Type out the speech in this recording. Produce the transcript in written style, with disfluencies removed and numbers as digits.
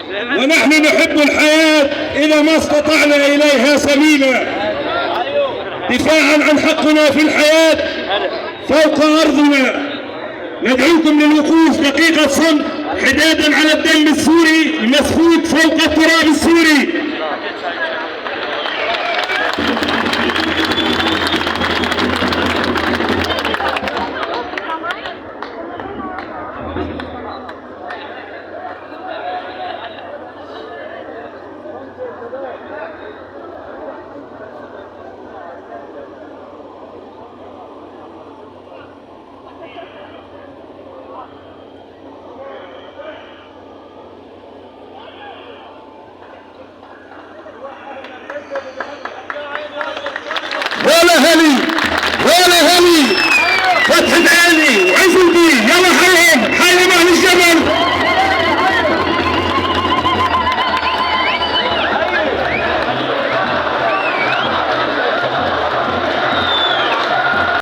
ونحن نحب الحياة إذا ما استطعنا إليها سبيلا، دفاعا عن حقنا في الحياة فوق أرضنا. ندعوكم للوقوف دقيقة صمت حدادا على الدم السوري المسفوك فوق التراب السوري. ولا هلي